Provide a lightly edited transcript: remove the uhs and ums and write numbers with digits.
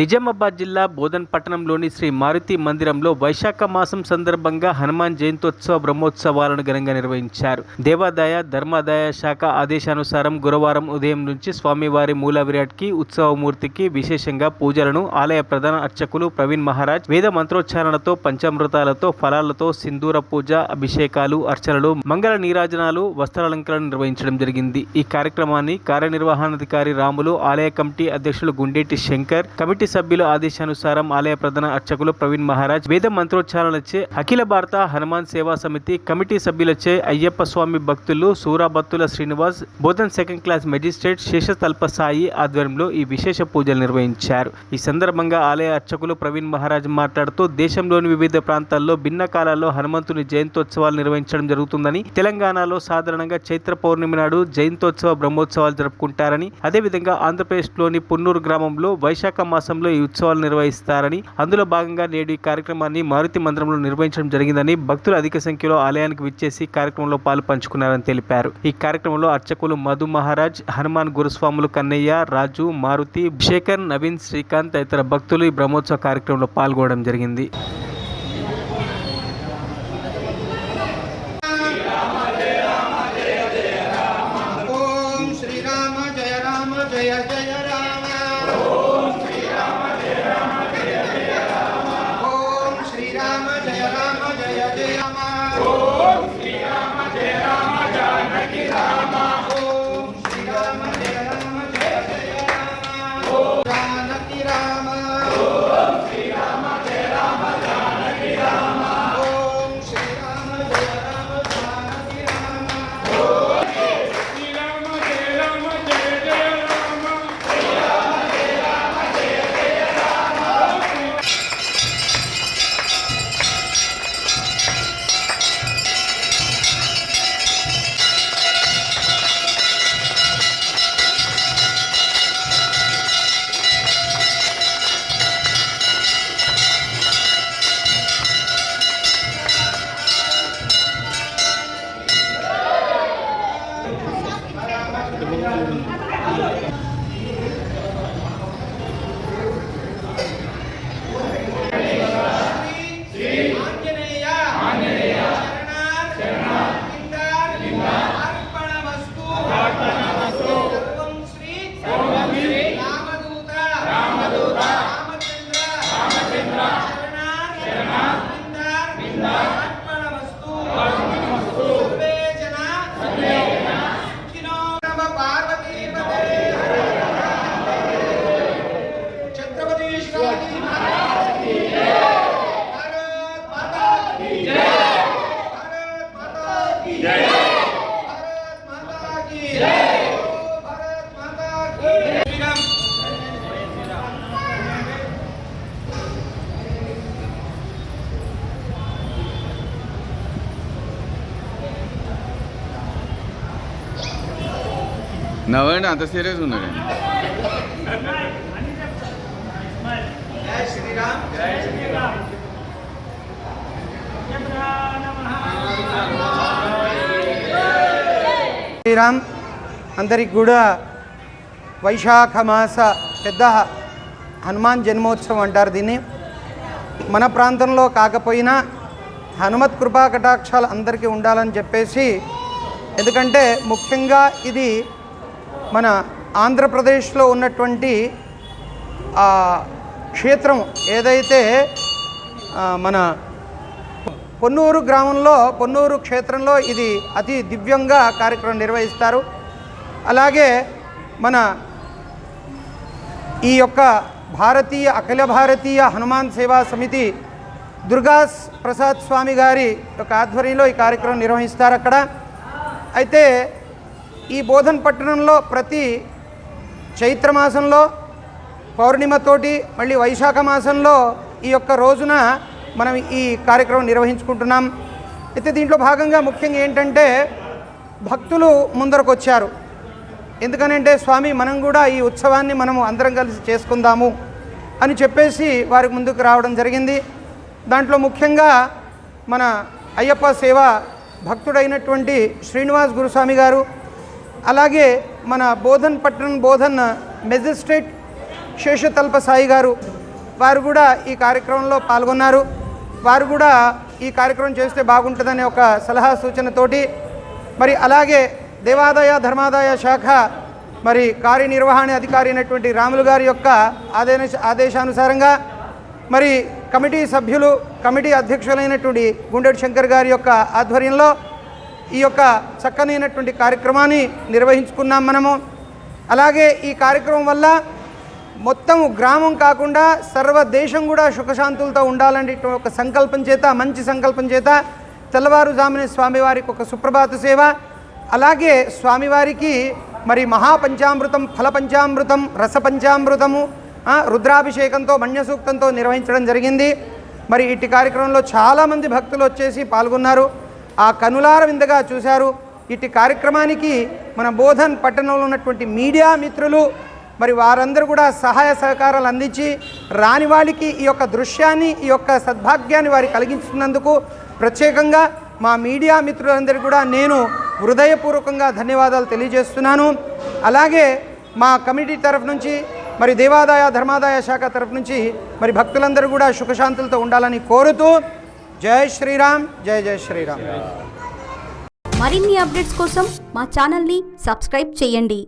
నిజామాబాద్ జిల్లా బోధన్ పట్టణంలోని శ్రీ మారుతి మందిరంలో వైశాఖ మాసం సందర్భంగా హనుమాన్ జయంతోత్సవ బ్రహ్మోత్సవాలను ఘనంగా నిర్వహించారు. దేవాదాయ ధర్మాదాయ శాఖ ఆదేశానుసారం గురువారం ఉదయం నుంచి స్వామివారి మూల విరాట్కి ఉత్సవమూర్తికి విశేషంగా పూజలను ఆలయ ప్రధాన అర్చకులు ప్రవీణ్ మహారాజ్ వేద మంత్రోచ్చారణతో పంచామృతాలతో ఫలాలతో సింధూర పూజ అభిషేకాలు అర్చనలు మంగళ నీరాజనాలు వస్త్రాలంకరణ నిర్వహించడం జరిగింది. ఈ కార్యక్రమాన్ని కార్యనిర్వహణాధికారి రాములు, ఆలయ కమిటీ అధ్యక్షులు గుండేటి శంకర్, కమిటీ సభ్యుల ఆదేశానుసారం ఆలయ ప్రధాన అర్చకులు ప్రవీణ్ మహారాజ్ వేద మంత్రోచ్చారణలచే అఖిల భారత హనుమాన్ సేవా సమితి కమిటీ సభ్యులచే అయ్యప్ప స్వామి భక్తులు Surabattula Srinivas, Bodhan second class magistrate Seshatalpa Sai ఆధ్వర్యంలో ఈ విశేష పూజలు నిర్వహించారు. ఈ సందర్భంగా ఆలయ అర్చకులు ప్రవీణ్ మహారాజ్ మాట్లాడుతూ దేశంలోని వివిధ ప్రాంతాల్లో భిన్న కాలాల్లో హనుమంతుని జయంతోత్సవాలు నిర్వహించడం జరుగుతుందని, తెలంగాణలో సాధారణంగా చైత్ర పౌర్ణమి నాడు జయంతోత్సవ బ్రహ్మోత్సవాలు జరుపుకుంటారని, అదేవిధంగా ఆంధ్రప్రదేశ్లోని పున్నూరు గ్రామంలో వైశాఖ మాసంలో ఈ ఉత్సవాలు నిర్వహిస్తారని, అందులో భాగంగా నేడు ఈ కార్యక్రమాన్ని మారుతి మందిరంలో నిర్వహించడం జరిగిందని, భక్తులు అధిక సంఖ్యలో ఆలయానికి విచ్చేసి కార్యక్రమంలో పాలు పంచుకున్నారని తెలిపారు. ఈ కార్యక్రమంలో అర్చకులు మధు మహారాజ్, హనుమాన్ గురుస్వాములు కన్నయ్య, రాజు, మారుతి, శేఖర్, నవీన్, శ్రీకాంత్ తదితర భక్తులు ఈ బ్రహ్మోత్సవ కార్యక్రమంలో పాల్గొనడం జరిగింది. నవ్వండి, అంత సీరియస్ ఉన్నాడు. శ్రీరామ్ అందరికి కూడా వైశాఖ మాస పెద్ద హనుమాన్ జన్మోత్సవం అంటారు దీన్ని. మన ప్రాంతంలో కాకపోయినా హనుమత్ కృపా కటాక్షాలు అందరికీ ఉండాలని చెప్పేసి, ఎందుకంటే ముఖ్యంగా ఇది మన ఆంధ్రప్రదేశ్లో ఉన్నటువంటి క్షేత్రం ఏదైతే మన పొన్నూరు గ్రామంలో పొన్నూరు క్షేత్రంలో ఇది అతి దివ్యంగా కార్యక్రమం నిర్వహిస్తారు. అలాగే మన ఈ యొక్క అఖిల భారతీయ హనుమాన్ సేవా సమితి దుర్గా ప్రసాద్ స్వామి గారి యొక్క ఆధ్వర్యంలో ఈ కార్యక్రమం నిర్వహిస్తారు అక్కడ. అయితే ఈ బోధన్ పట్టణంలో ప్రతి చైత్రమాసంలో పౌర్ణిమతోటి మళ్ళీ వైశాఖ మాసంలో ఈ యొక్క రోజున మనం ఈ కార్యక్రమం నిర్వహించుకుంటున్నాం. అయితే దీంట్లో భాగంగా ముఖ్యంగా ఏంటంటే భక్తులు ముందరకు వచ్చారు. ఎందుకనంటే స్వామి మనం కూడా ఈ ఉత్సవాన్ని మనము అందరం కలిసి చేసుకుందాము అని చెప్పేసి వారికి ముందుకు రావడం జరిగింది. దాంట్లో ముఖ్యంగా మన అయ్యప్ప సేవ భక్తుడైనటువంటి శ్రీనివాస్ గురుస్వామి గారు, అలాగే మన బోధన్ పట్టణం బోధన్ మెజిస్ట్రేట్ శేషతల్ప సాయి గారు వారు కూడా ఈ కార్యక్రమంలో పాల్గొన్నారు. వారు కూడా ఈ కార్యక్రమం చేస్తే బాగుంటుందనే ఒక సలహా సూచనతోటి మరి అలాగే దేవాదాయ ధర్మాదాయ శాఖ మరి కార్యనిర్వహణ అధికారి అయినటువంటి రాములు గారి యొక్క ఆదేశానుసారంగా మరి కమిటీ సభ్యులు కమిటీ అధ్యక్షులైనటువంటి గుండెటి శంకర్ గారి యొక్క ఆధ్వర్యంలో ఈ యొక్క చక్కనైనటువంటి కార్యక్రమాన్ని నిర్వహించుకున్నాం మనము. అలాగే ఈ కార్యక్రమం వల్ల మొత్తం గ్రామం కాకుండా సర్వదేశం కూడా సుఖశాంతులతో ఉండాలని ఒక సంకల్పం చేత మంచి సంకల్పం చేత తెల్లవారుజామున స్వామివారికి ఒక సుప్రభాత సేవ, అలాగే స్వామివారికి మరి మహాపంచామృతం ఫలపంచామృతం రసపంచామృతము రుద్రాభిషేకంతో మన్యసూక్తంతో నిర్వహించడం జరిగింది. మరి ఇట్టి కార్యక్రమంలో చాలామంది భక్తులు వచ్చేసి పాల్గొన్నారు, ఆ కనులార విందగా చూశారు. ఇట్టి కార్యక్రమానికి మన బోధన్ పట్టణంలో ఉన్నటువంటి మీడియా మిత్రులు మరి వారందరూ కూడా సహాయ సహకారాలు అందించి రాని వాళ్ళకి ఈ యొక్క దృశ్యాన్ని ఈ యొక్క సద్భాగ్యాన్ని వారి కలిగించినందుకు ప్రత్యేకంగా మా మీడియా మిత్రులందరికీ కూడా నేను హృదయపూర్వకంగా ధన్యవాదాలు తెలియజేస్తున్నాను. అలాగే మా కమిటీ తరఫు నుంచి మరి దేవాదాయ ధర్మాదాయ శాఖ తరఫు నుంచి మరి భక్తులందరూ కూడా సుఖశాంతులతో ఉండాలని కోరుతూ జై శ్రీరామ్, జై జై శ్రీరామ్. మరిన్ని అప్డేట్స్ కోసం మా ఛానల్ని సబ్స్క్రైబ్ చేయండి.